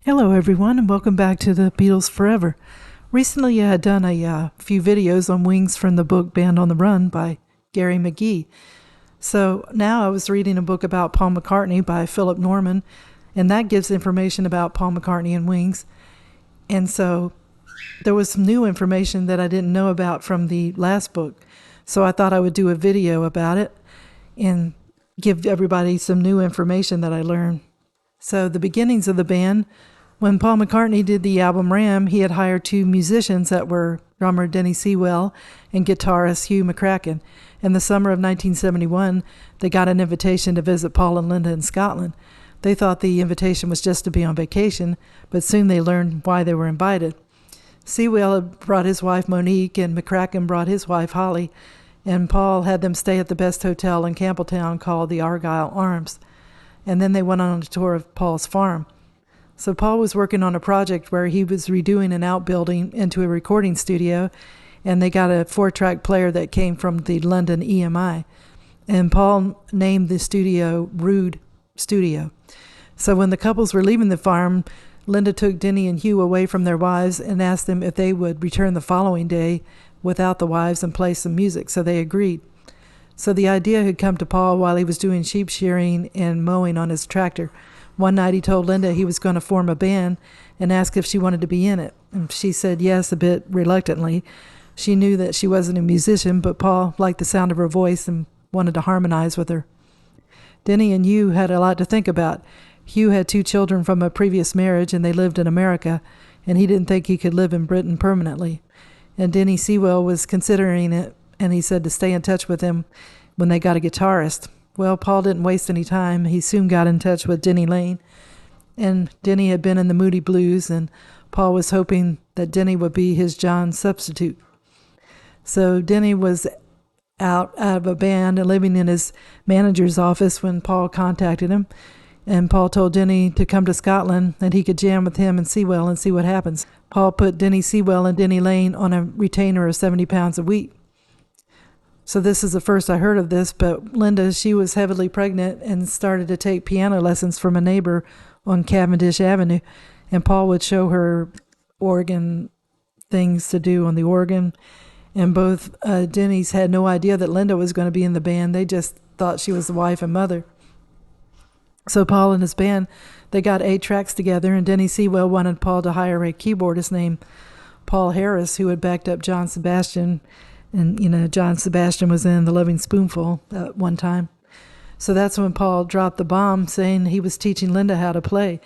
Hello, everyone, and welcome back to the Beatles Forever. Recently, I had done a few videos on Wings from the book Band on the Run by Gary McGee. So now I was reading a book about Paul McCartney by Philip Norman, and that gives information about Paul McCartney and Wings. And so there was some new information that I didn't know about from the last book. So I thought I would do a video about it and give everybody some new information that I learned. So the beginnings of the band. When Paul McCartney did the album Ram, he had hired two musicians that were drummer Denny Sewell and guitarist Hugh McCracken. In the summer of 1971, they got an invitation to visit Paul and Linda in Scotland. They thought the invitation was just to be on vacation, but soon they learned why they were invited. Sewell had brought his wife Monique, and McCracken brought his wife Holly, and Paul had them stay at the best hotel in Campbelltown called the Argyle Arms. And then they went on a tour of Paul's farm. So Paul was working on a project where he was redoing an outbuilding into a recording studio, and they got a 4-track player that came from the London EMI. And Paul named the studio Rude Studio. So when the couples were leaving the farm, Linda took Denny and Hugh away from their wives and asked them if they would return the following day without the wives and play some music, so they agreed. So the idea had come to Paul while he was doing sheep shearing and mowing on his tractor. One night he told Linda he was going to form a band and asked if she wanted to be in it. And she said yes, a bit reluctantly. She knew that she wasn't a musician, but Paul liked the sound of her voice and wanted to harmonize with her. Denny and Hugh had a lot to think about. Hugh had 2 children from a previous marriage, and they lived in America, and he didn't think he could live in Britain permanently. And Denny Sewell was considering it, and he said to stay in touch with him when they got a guitarist. Well, Paul didn't waste any time. He soon got in touch with Denny Laine, and Denny had been in the Moody Blues, and Paul was hoping that Denny would be his John substitute. So Denny was out of a band and living in his manager's office when Paul contacted him, and Paul told Denny to come to Scotland and he could jam with him and Sewell and see what happens. Paul put Denny Sewell and Denny Laine on a retainer of 70 pounds a week. So this is the first I heard of this, but Linda, she was heavily pregnant and started to take piano lessons from a neighbor on Cavendish Avenue. And Paul would show her organ things to do on the organ. And both Denny's had no idea that Linda was going to be in the band. They just thought she was the wife and mother. So Paul and his band, they got 8 tracks together, and Denny Sewell wanted Paul to hire a keyboardist named Paul Harris, who had backed up John Sebastian. And, John Sebastian was in The Loving Spoonful at one time. So that's when Paul dropped the bomb, saying he was teaching Linda how to play.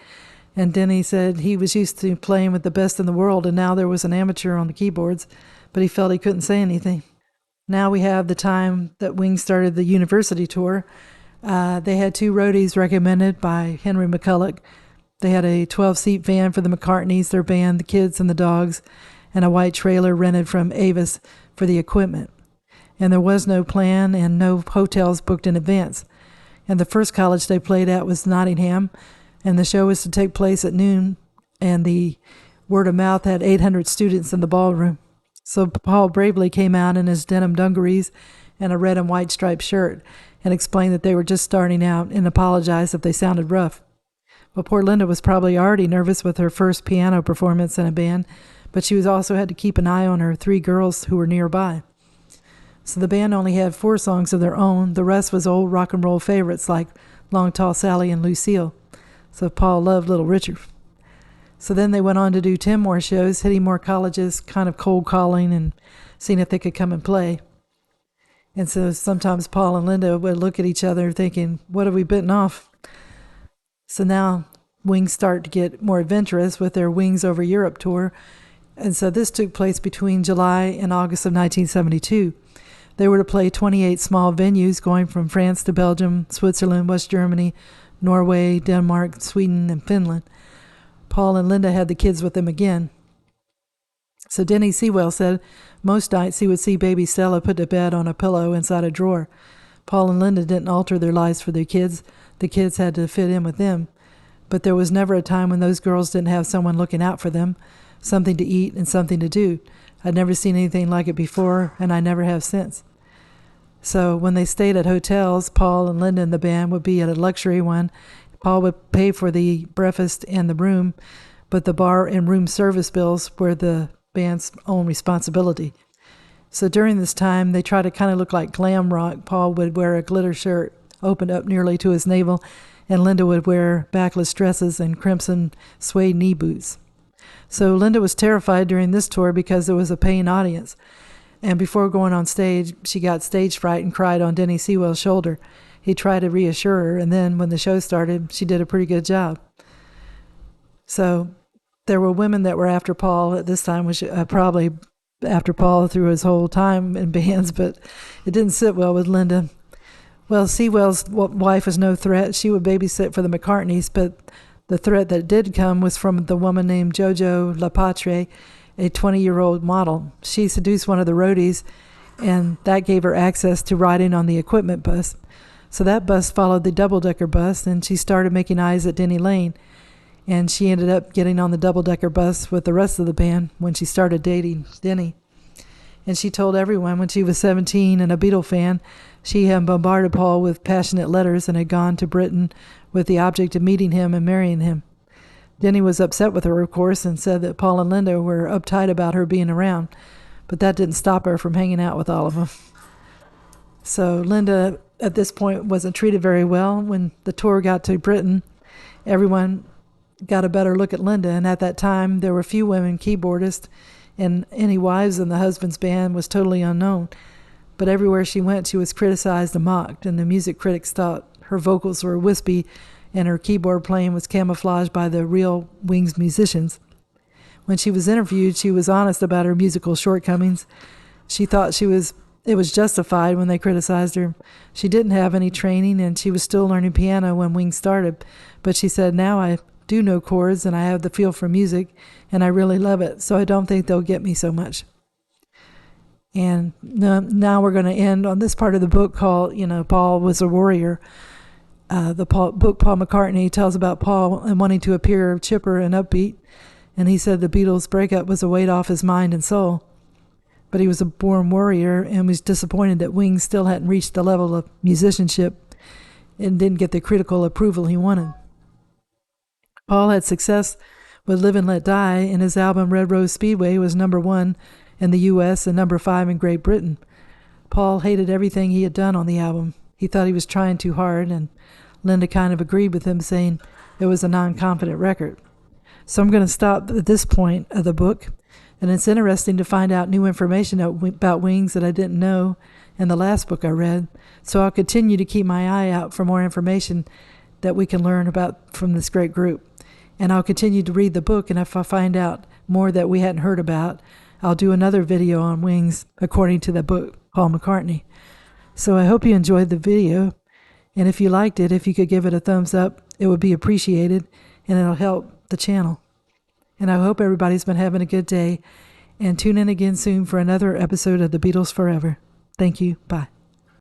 And Denny said he was used to playing with the best in the world, and now there was an amateur on the keyboards, but he felt he couldn't say anything. Now we have the time that Wings started the university tour. They had 2 roadies recommended by Henry McCulloch. They had a 12-seat van for the McCartneys, their band, the kids, and the dogs, and a white trailer rented from Avis for the equipment. And there was no plan and no hotels booked in advance. And the first college they played at was Nottingham, and the show was to take place at noon, and the word of mouth had 800 students in the ballroom. So Paul bravely came out in his denim dungarees and a red and white striped shirt and explained that they were just starting out and apologized if they sounded rough. Well, poor Linda was probably already nervous with her first piano performance in a band, but she was also had to keep an eye on her 3 girls who were nearby. So the band only had 4 songs of their own. The rest was old rock and roll favorites like Long Tall Sally and Lucille. So Paul loved Little Richard. So then they went on to do 10 more shows, hitting more colleges, kind of cold calling and seeing if they could come and play. And so sometimes Paul and Linda would look at each other thinking, what have we bitten off? So now Wings start to get more adventurous with their Wings Over Europe tour. And so this took place between July and August of 1972. They were to play 28 small venues going from France to Belgium, Switzerland, West Germany, Norway, Denmark, Sweden, and Finland. Paul and Linda had the kids with them again. So Denny Sewell said most nights he would see baby Stella put to bed on a pillow inside a drawer. Paul and Linda didn't alter their lives for their kids. The kids had to fit in with them. But there was never a time when those girls didn't have someone looking out for them, something to eat and something to do. I'd never seen anything like it before, and I never have since. So when they stayed at hotels, Paul and Linda and the band would be at a luxury one, Paul would pay for the breakfast and the room, but the bar and room service bills were the band's own responsibility. So during this time, they tried to kind of look like glam rock. Paul would wear a glitter shirt opened up nearly to his navel, and Linda would wear backless dresses and crimson suede knee boots. So Linda was terrified during this tour because there was a paying audience. And before going on stage, she got stage fright and cried on Denny Sewell's shoulder. He tried to reassure her, and then when the show started, she did a pretty good job. So there were women that were after Paul at this time, which probably after Paul through his whole time in bands, but it didn't sit well with Linda. Well, Sewell's wife was no threat. She would babysit for the McCartneys, but the threat that did come was from the woman named Jojo Lapatre, a 20-year-old model. She seduced one of the roadies, and that gave her access to riding on the equipment bus. So that bus followed the double-decker bus, and she started making eyes at Denny Laine. And she ended up getting on the double-decker bus with the rest of the band when she started dating Denny. And she told everyone when she was 17 and a Beatle fan, she had bombarded Paul with passionate letters and had gone to Britain with the object of meeting him and marrying him. Denny was upset with her, of course, and said that Paul and Linda were uptight about her being around, but that didn't stop her from hanging out with all of them. So Linda, at this point, wasn't treated very well. When the tour got to Britain, everyone got a better look at Linda, and at that time, there were few women keyboardists, and any wives in the husband's band was totally unknown. But everywhere she went, she was criticized and mocked, and the music critics thought her vocals were wispy and her keyboard playing was camouflaged by the real Wings musicians. When she was interviewed, she was honest about her musical shortcomings. She thought it was justified when they criticized her. She didn't have any training, and she was still learning piano when Wings started. But she said, now I do know chords, and I have the feel for music, and I really love it, so I don't think they'll get me so much. And now we're going to end on this part of the book called, Paul Was a Warrior. The book Paul McCartney tells about Paul and wanting to appear chipper and upbeat, and he said the Beatles' breakup was a weight off his mind and soul. But he was a born warrior and was disappointed that Wings still hadn't reached the level of musicianship and didn't get the critical approval he wanted. Paul had success with Live and Let Die, and his album Red Rose Speedway was #1 in the U.S. and #5 in Great Britain. Paul hated everything he had done on the album. He thought he was trying too hard, and Linda kind of agreed with him, saying it was a non-confident record. So I'm going to stop at this point of the book, and it's interesting to find out new information about Wings that I didn't know in the last book I read. So I'll continue to keep my eye out for more information that we can learn about from this great group. And I'll continue to read the book, and if I find out more that we hadn't heard about, I'll do another video on Wings according to the book, Paul McCartney. So I hope you enjoyed the video, and if you liked it, if you could give it a thumbs up, it would be appreciated, and it'll help the channel. And I hope everybody's been having a good day, and tune in again soon for another episode of The Beatles Forever. Thank you. Bye.